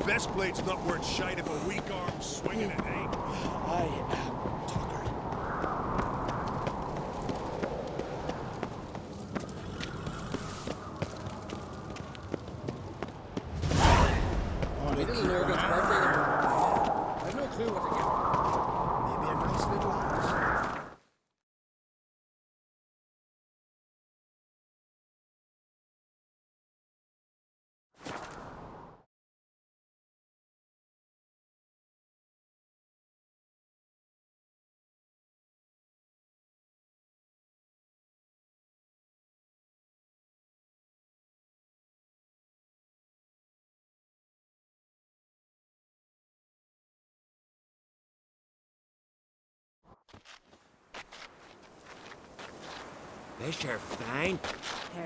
best blade's not worth shite if a weak arm's swinging it, eh? I am Tucker. We didn't know this birthday. I've no clue what to get. Maybe a nice little house. This sure fine,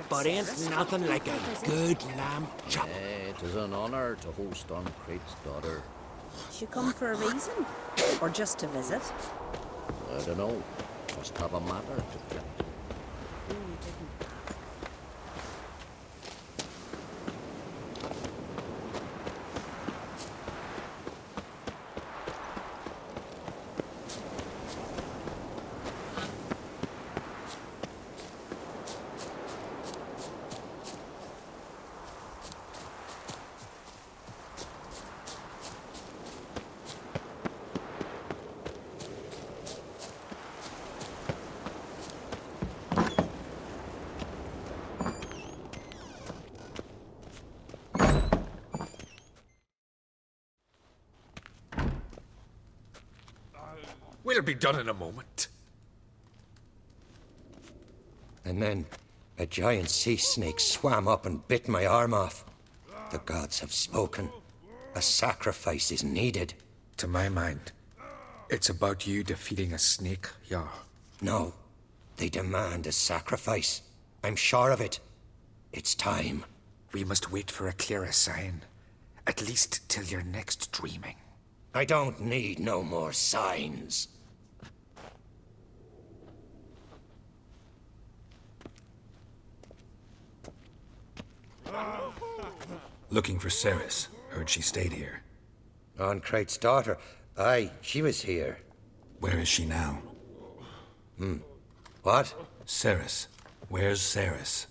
but ain't nothing like a good lamb chop. It is an honour to host on Crate's daughter. She come for a reason? Or just to visit? I don't know. Must have a matter to tell. We'll be done in a moment. And then a giant sea snake swam up and bit my arm off. The gods have spoken. A sacrifice is needed. To my mind, it's about you defeating a snake, yeah. No, they demand a sacrifice. I'm sure of it. It's time. We must wait for a clearer sign. At least till your next dreaming. I don't need no more signs. Looking for Ceres. Heard she stayed here. On Crate's daughter. Aye, she was here. Where is she now? What? Ceres. Where's Ceres?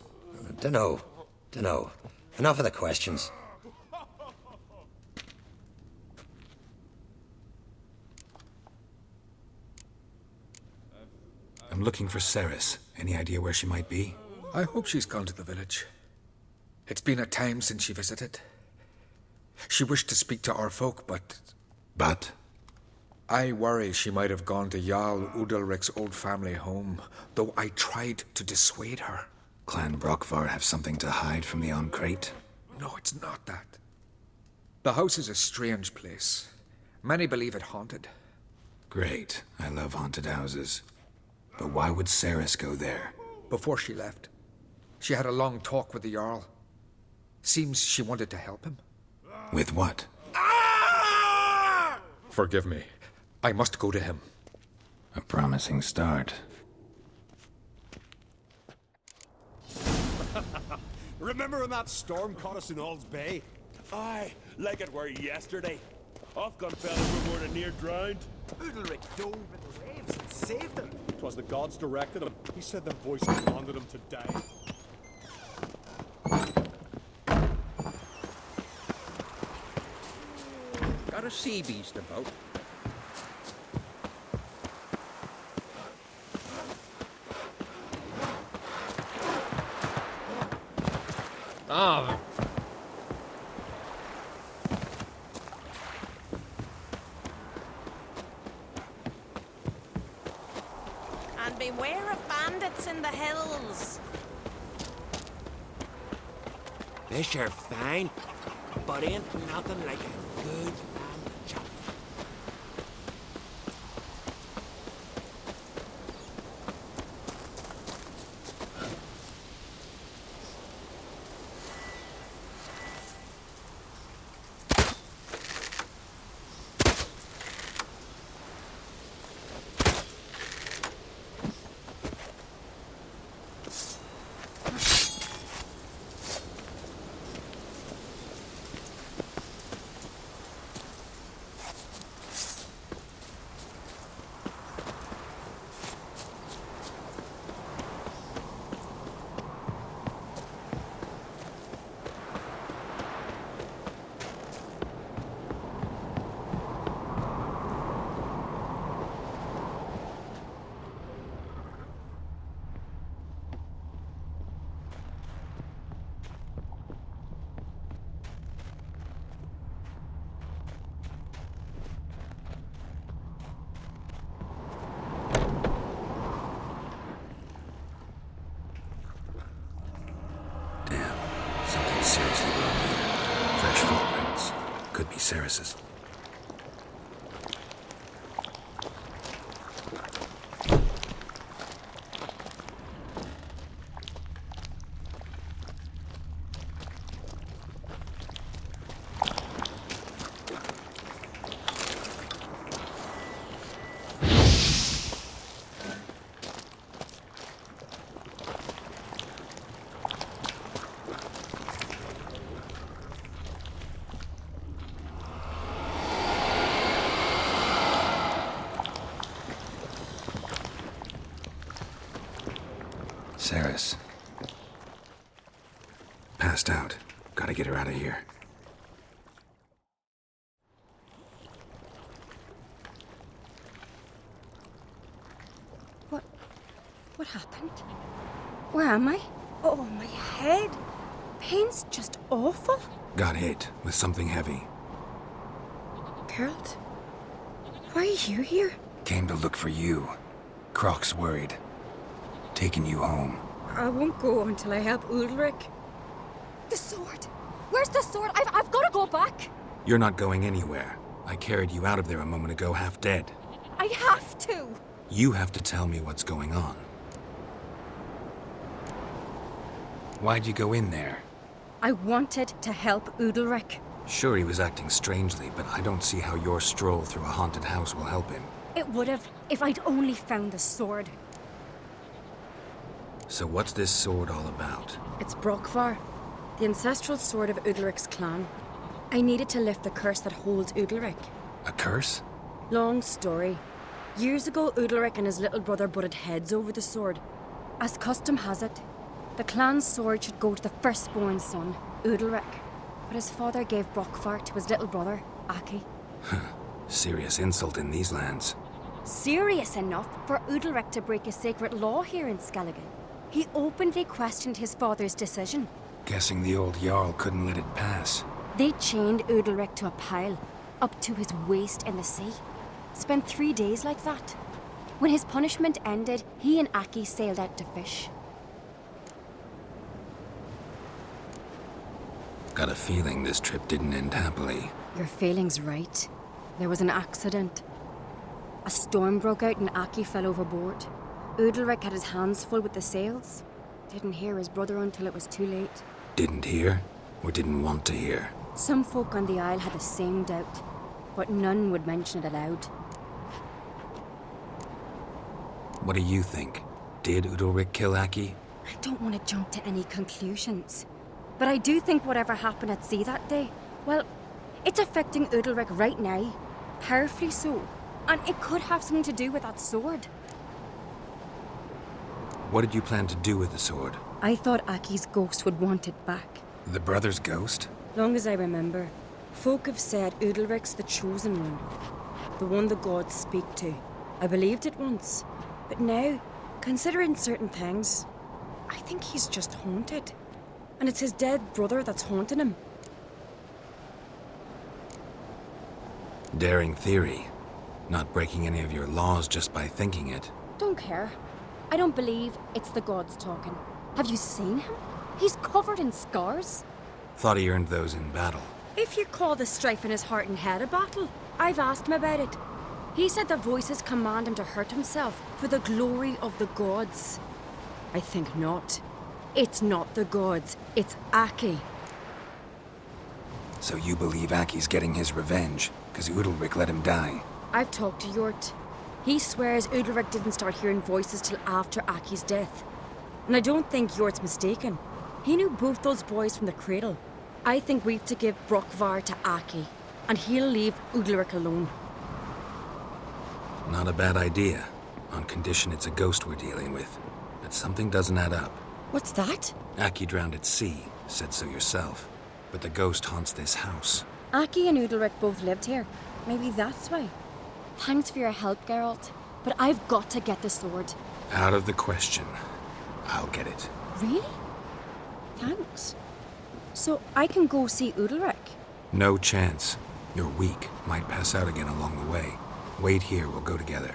Dunno. Enough of the questions. I'm looking for Ceres. Any idea where she might be? I hope she's gone to the village. It's been a time since she visited. She wished to speak to our folk, but... But? I worry she might have gone to Jarl Udalric's old family home, though I tried to dissuade her. Clan Brockvar have something to hide from the on Crate? No, it's not that. The house is a strange place. Many believe it haunted. Great. I love haunted houses. But why would Ceres go there? Before she left, she had a long talk with the Jarl. Seems she wanted to help him. With what? Forgive me. I must go to him. A promising start. Remember when that storm caught us in Ald's Bay? Aye, like it were yesterday. Off gun fellas were more than near drowned. Udalric dove with the waves and saved them. 'Twas the gods directed him. He said the voice commanded him to die. Got a sea beast about. Oh, And beware of bandits in the hills. this sure fine, but ain't nothing like a good lamb chop. Ceres's. Ceres. Passed out. Gotta get her out of here. What happened? Where am I? Oh, my head. Pain's just awful. Got hit with something heavy. Geralt, why are you here? Came to look for you. Croc's worried. Taking you home. I won't go until I help Ulrich. The sword! Where's the sword? I've got to go back! You're not going anywhere. I carried you out of there a moment ago half dead. I have to! You have to tell me what's going on. Why'd you go in there? I wanted to help Ulrich. Sure, he was acting strangely, but I don't see how your stroll through a haunted house will help him. It would have if I'd only found the sword. So what's this sword all about? It's Brokvar, the ancestral sword of Udalric's clan. I needed to lift the curse that holds Udalric. A curse? Long story. Years ago, Udalric and his little brother butted heads over the sword. As custom has it, the clan's sword should go to the firstborn son, Udalric. But his father gave Brokvar to his little brother, Aki. Serious insult in these lands. Serious enough for Udalric to break a sacred law here in Skellige. He openly questioned his father's decision. Guessing the old Jarl couldn't let it pass. They chained Udalric to a pile, up to his waist in the sea. Spent 3 days like that. When his punishment ended, he and Aki sailed out to fish. Got a feeling this trip didn't end happily. Your feeling's right. There was an accident. A storm broke out and Aki fell overboard. Udalric had his hands full with the sails. Didn't hear his brother until it was too late. Didn't hear? Or didn't want to hear? Some folk on the Isle had the same doubt, but none would mention it aloud. What do you think? Did Udalric kill Aki? I don't want to jump to any conclusions. But I do think whatever happened at sea that day, well, it's affecting Udalric right now. Powerfully so. And it could have something to do with that sword. What did you plan to do with the sword? I thought Aki's ghost would want it back. The brother's ghost? Long as I remember, folk have said Udalric's the chosen one. The one the gods speak to. I believed it once. But now, considering certain things, I think he's just haunted. And it's his dead brother that's haunting him. Daring theory. Not breaking any of your laws just by thinking it. Don't care. I don't believe it's the gods talking. Have you seen him? He's covered in scars. Thought he earned those in battle. If you call the strife in his heart and head a battle, I've asked him about it. He said the voices command him to hurt himself for the glory of the gods. I think not. It's not the gods, it's Aki. So you believe Aki's getting his revenge, because Udalric let him die? I've talked to Yort. He swears Udalric didn't start hearing voices till after Aki's death. And I don't think Yort's mistaken. He knew both those boys from the cradle. I think we've to give Brokvar to Aki, and he'll leave Udalric alone. Not a bad idea, on condition it's a ghost we're dealing with. But something doesn't add up. What's that? Aki drowned at sea, said so yourself. But the ghost haunts this house. Aki and Udalric both lived here. Maybe that's why. Thanks for your help, Geralt. But I've got to get the sword. Out of the question. I'll get it. Really? Thanks. So I can go see Udalric? No chance. You're weak. Might pass out again along the way. Wait here, we'll go together.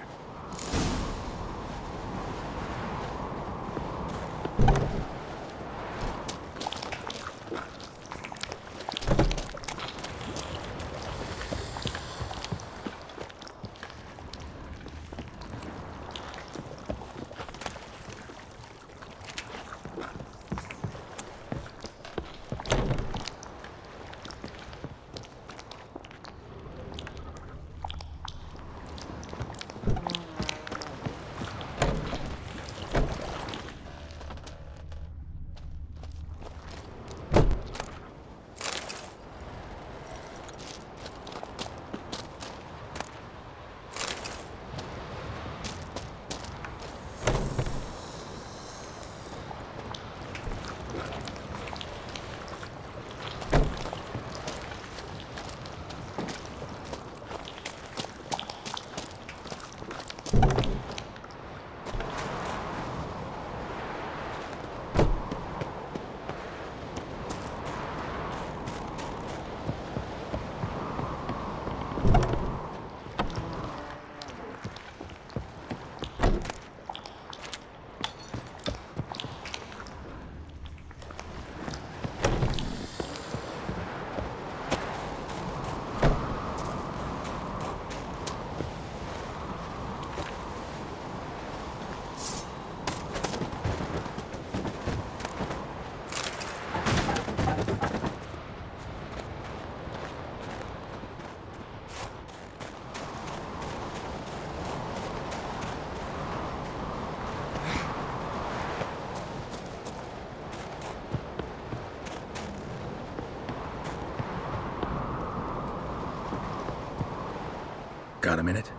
Got a minute?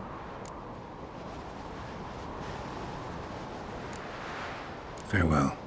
Farewell.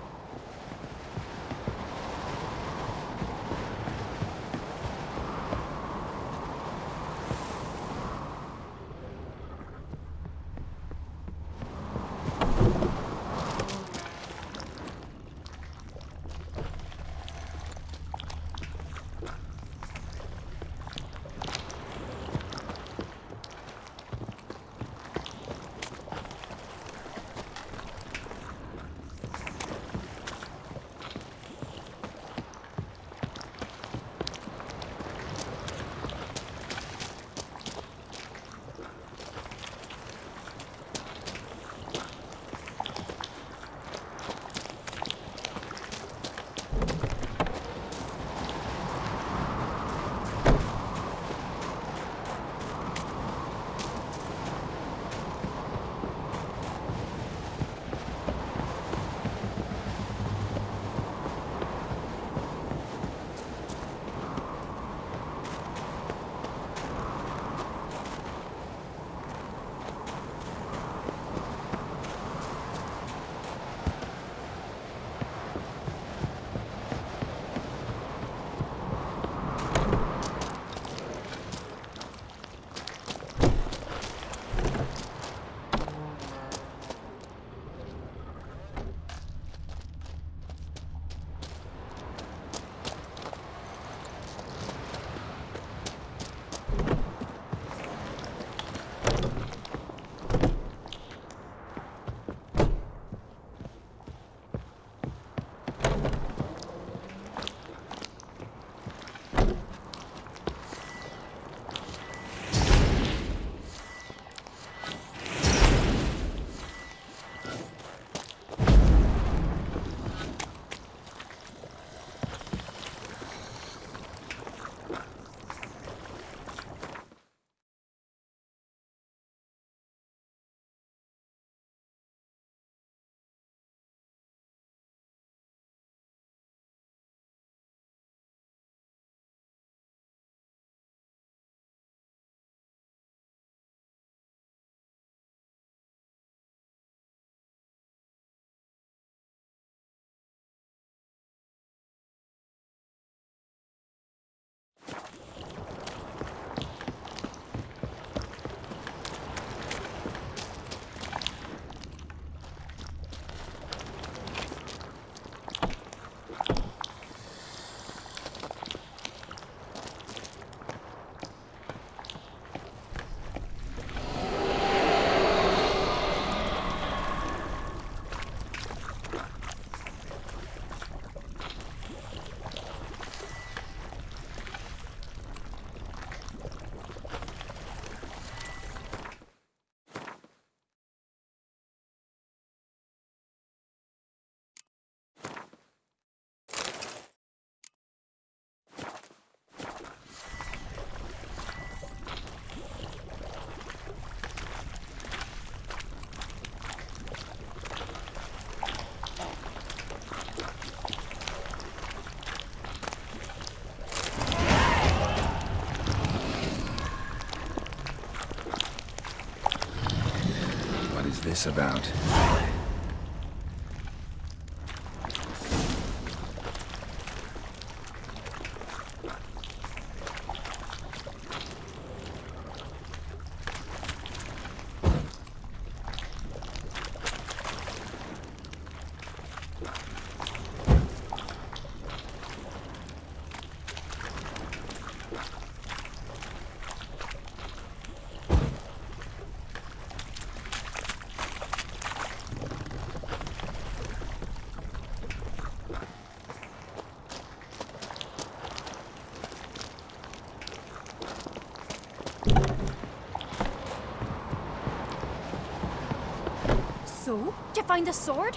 this about? So, did you find the sword?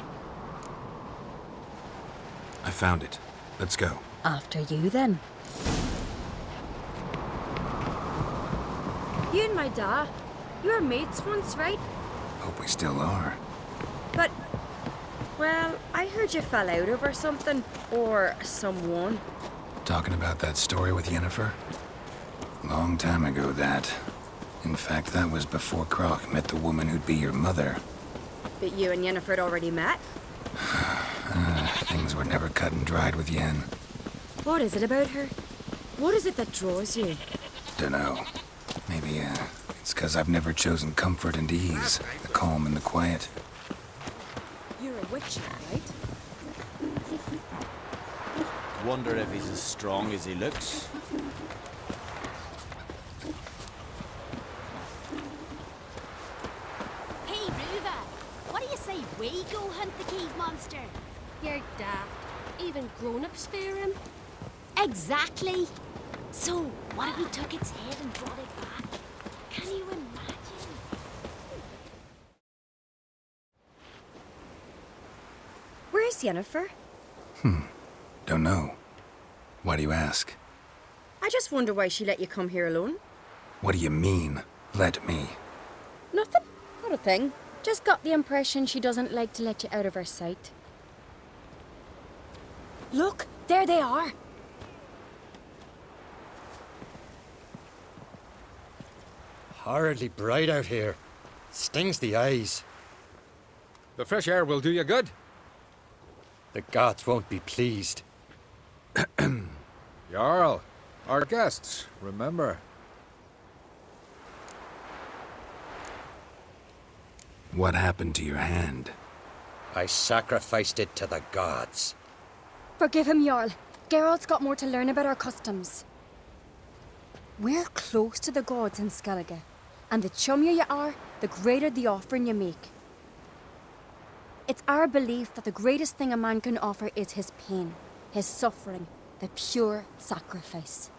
I found it. Let's go. After you, then. You and my dad, you were mates once, right? Hope we still are. But, well, I heard you fell out over something, or someone. Talking about that story with Yennefer? Long time ago, that. In fact, that was before Croc met the woman who'd be your mother. But you and Yennefer had already met? Things were never cut and dried with Yen. What is it about her? What is it that draws you? Dunno. Maybe, it's 'cause I've never chosen comfort and ease, the calm and the quiet. You're a witcher, right? Wonder if he's as strong as he looks. Hey, Ruva, what do you say we go hunt the cave monster? You're daft. Even grown-ups fear him. Exactly. So, what if we took its head and brought it back? Can you imagine? Where's Yennefer? Don't know. Why do you ask? I just wonder why she let you come here alone. What do you mean, let me? Nothing. Not a thing. Just got the impression she doesn't like to let you out of her sight. Look, there they are. Horridly bright out here. Stings the eyes. The fresh air will do you good. The gods won't be pleased. Jarl, our guests, remember. What happened to your hand? I sacrificed it to the gods. Forgive him, Jarl. Geralt's got more to learn about our customs. We're close to the gods in Skellige, and the chummier you are, the greater the offering you make. It's our belief that the greatest thing a man can offer is his pain, his suffering, the pure sacrifice.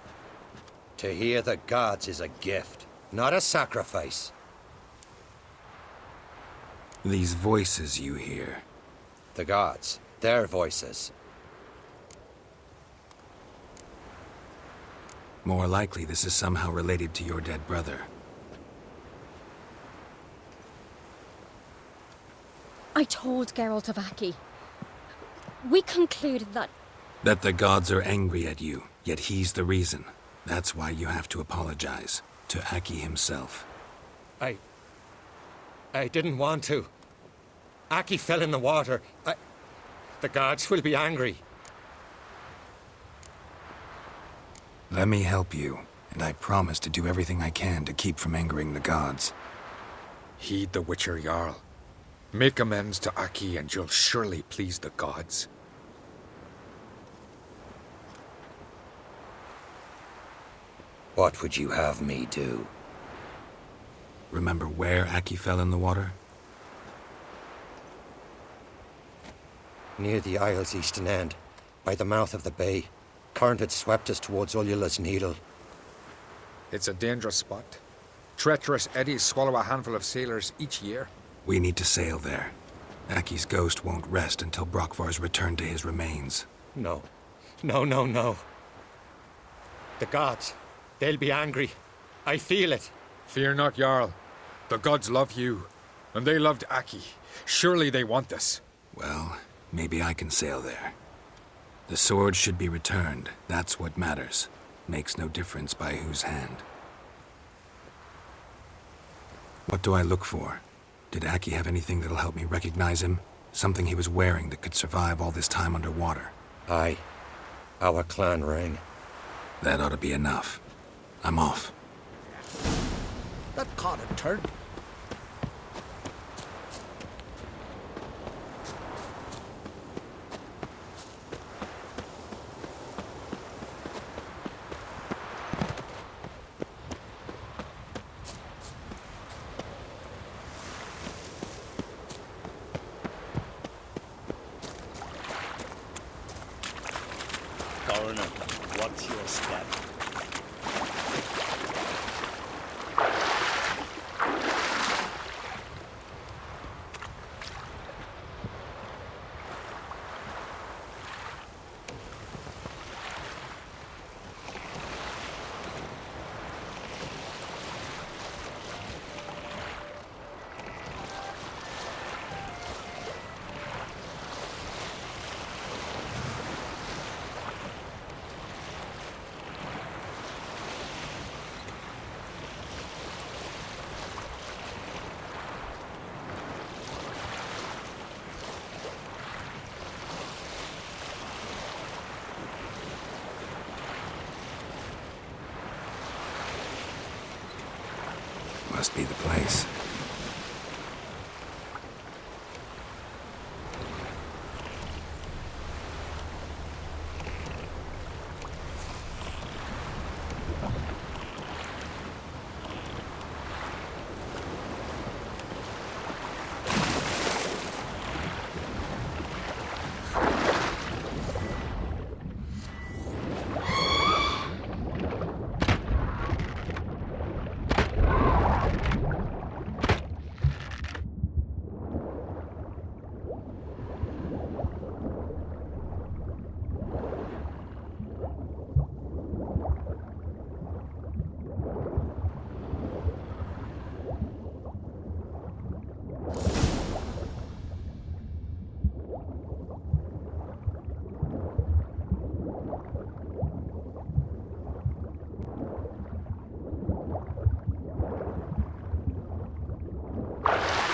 To hear the gods is a gift, not a sacrifice. These voices you hear. The gods, their voices. More likely this is somehow related to your dead brother. I told Geralt of Aki. We concluded that... That the gods are angry at you, yet he's the reason. That's why you have to apologize. To Aki himself. I didn't want to. Aki fell in the water. The gods will be angry. Let me help you, and I promise to do everything I can to keep from angering the gods. Heed the Witcher Jarl. Make amends to Aki and you'll surely please the gods. What would you have me do? Remember where Aki fell in the water? Near the Isle's eastern end, by the mouth of the bay. Current had swept us towards Ullula's Needle. It's a dangerous spot. Treacherous eddies swallow a handful of sailors each year. We need to sail there. Aki's ghost won't rest until Brokvar's returned to his remains. No. No. The gods, they'll be angry. I feel it. Fear not, Jarl. The gods love you, and they loved Aki. Surely they want this. Well, maybe I can sail there. The sword should be returned. That's what matters. Makes no difference by whose hand. What do I look for? Did Aki have anything that'll help me recognize him? Something he was wearing that could survive all this time underwater? Aye. Our clan ring. That ought to be enough. I'm off. That caught a turn. Coroner, what's your step? Must be the place.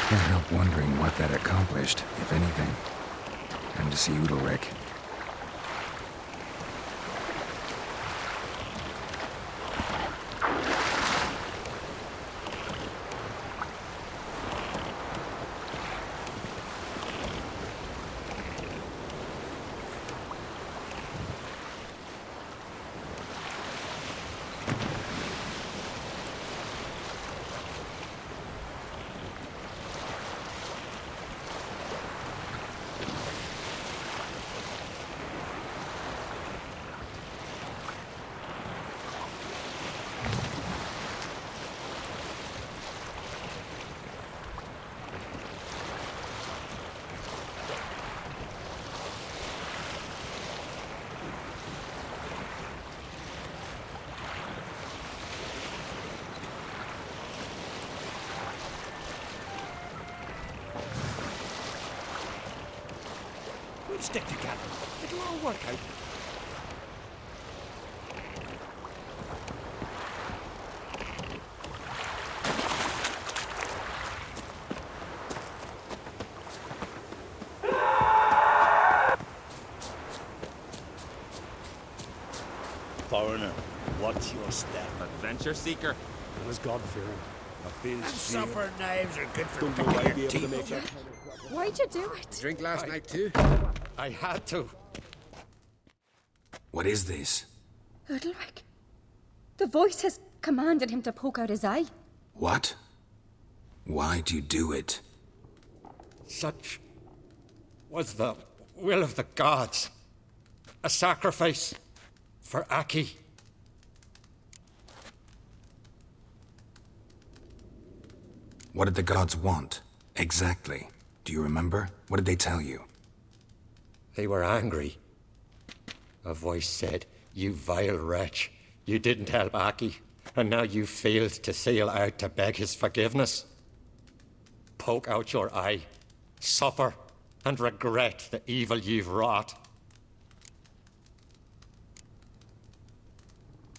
Can't help wondering what that accomplished, if anything. Time to see Udalric. We'll stick together. It'll all work out. Foreigner, watch your step. Adventure seeker. I was God-fearing. I feel And supper knives are good for Don't know picking I'd be your able to teeth. make that. Why'd you do it? Drink last night too? I had to. What is this? Udalric. The voice has commanded him to poke out his eye. What? Why'd you do it? Such was the will of the gods. A sacrifice for Aki. What did the gods want? Exactly. Do you remember? What did they tell you? They were angry. A voice said, "You vile wretch, you didn't help Aki, and now you failed to sail out to beg his forgiveness. Poke out your eye, suffer, and regret the evil you've wrought."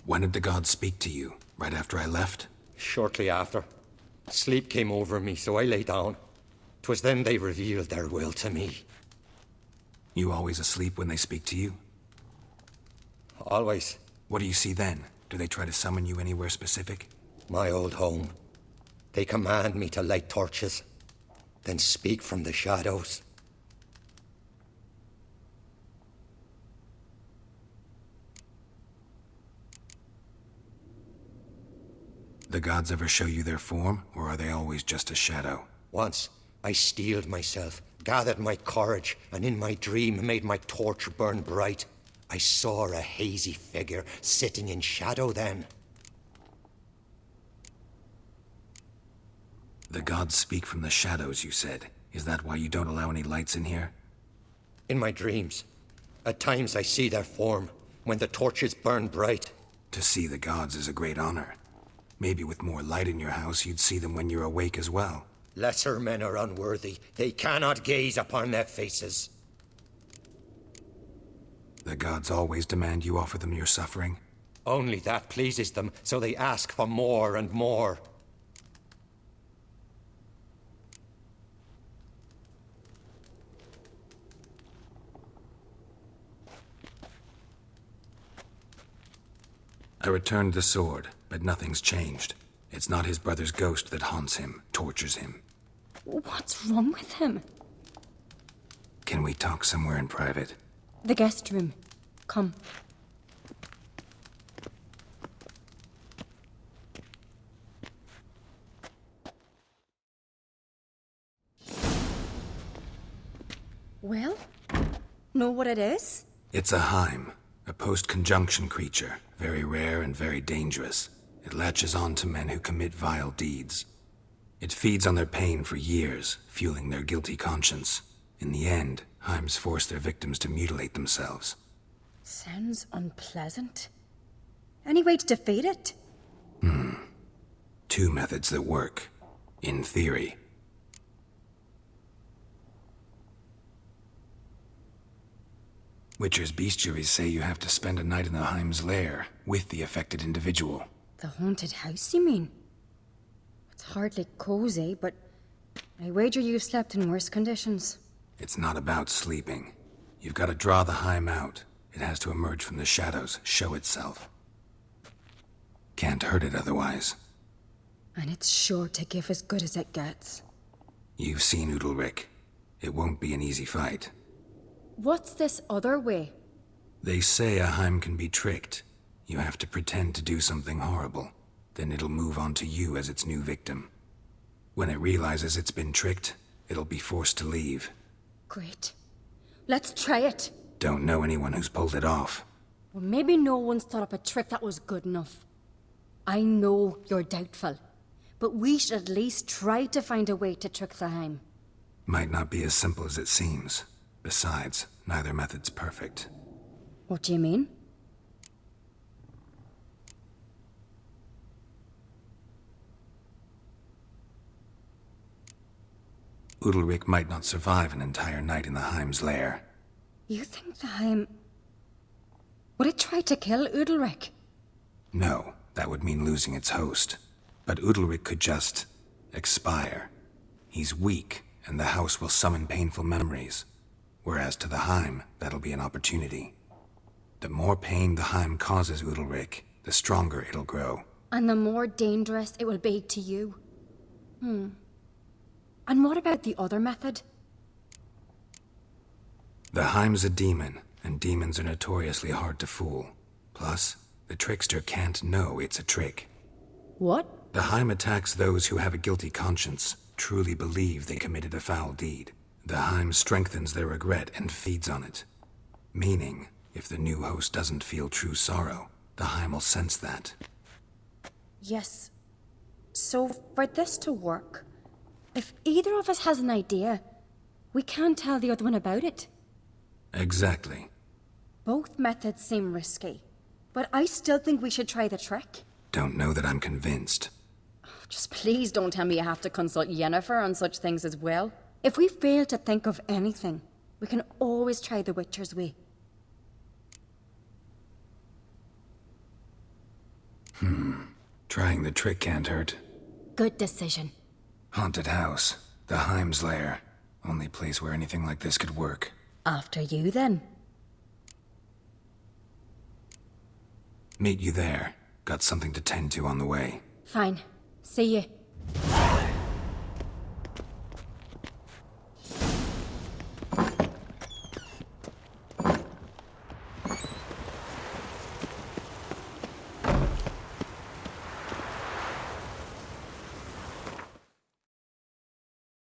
When did the gods speak to you? Right after I left? Shortly after, sleep came over me, so I lay down. 'Twas then they revealed their will to me. You always asleep when they speak to you? Always. What do you see then? Do they try to summon you anywhere specific? My old home. They command me to light torches, then speak from the shadows. The gods ever show you their form, or are they always just a shadow? Once, I steeled myself, gathered my courage, and in my dream made my torch burn bright. I saw a hazy figure sitting in shadow then. The gods speak from the shadows, you said. Is that why you don't allow any lights in here? In my dreams, at times I see their form, when the torches burn bright. To see the gods is a great honor. Maybe with more light in your house, you'd see them when you're awake as well. Lesser men are unworthy. They cannot gaze upon their faces. The gods always demand you offer them your suffering? Only that pleases them, so they ask for more and more. I returned the sword, but nothing's changed. It's not his brother's ghost that haunts him, tortures him. What's wrong with him? Can we talk somewhere in private? The guest room. Come. Well, know what it is? It's a Heim, a post-conjunction creature, very rare and very dangerous. It latches on to men who commit vile deeds. It feeds on their pain for years, fueling their guilty conscience. In the end, Heims force their victims to mutilate themselves. Sounds unpleasant. Any way to defeat it? Two methods that work, in theory. Witcher's bestiaries say you have to spend a night in the Heim's lair with the affected individual. The haunted house, you mean? It's hardly cozy, but I wager you've slept in worse conditions. It's not about sleeping. You've got to draw the Heim out. It has to emerge from the shadows, show itself. Can't hurt it otherwise. And it's sure to give as good as it gets. You've seen Udalric. It won't be an easy fight. What's this other way? They say a Heim can be tricked. You have to pretend to do something horrible. Then it'll move on to you as its new victim. When it realizes it's been tricked, it'll be forced to leave. Great. Let's try it. Don't know anyone who's pulled it off. Well, maybe no one's thought up a trick that was good enough. I know you're doubtful, but we should at least try to find a way to trick the Heim. Might not be as simple as it seems. Besides, neither method's perfect. What do you mean? Udalric might not survive an entire night in the Heim's lair. You think the Heim... Would it try to kill Udalric? No, that would mean losing its host. But Udalric could just... expire. He's weak, and the house will summon painful memories. Whereas to the Heim, that'll be an opportunity. The more pain the Heim causes Udalric, the stronger it'll grow. And the more dangerous it will be to you. And what about the other method? The Heim's a demon, and demons are notoriously hard to fool. Plus, the trickster can't know it's a trick. What? The Heim attacks those who have a guilty conscience, truly believe they committed a foul deed. The Heim strengthens their regret and feeds on it. Meaning, if the new host doesn't feel true sorrow, the Heim will sense that. Yes. So, for this to work, if either of us has an idea, we can't tell the other one about it. Exactly. Both methods seem risky, but I still think we should try the trick. Don't know that I'm convinced. Just please don't tell me you have to consult Yennefer on such things as well. If we fail to think of anything, we can always try the Witcher's way. Trying the trick can't hurt. Good decision. Haunted house. The Heim's lair. Only place where anything like this could work. After you, then. Meet you there. Got something to tend to on the way. Fine. See you.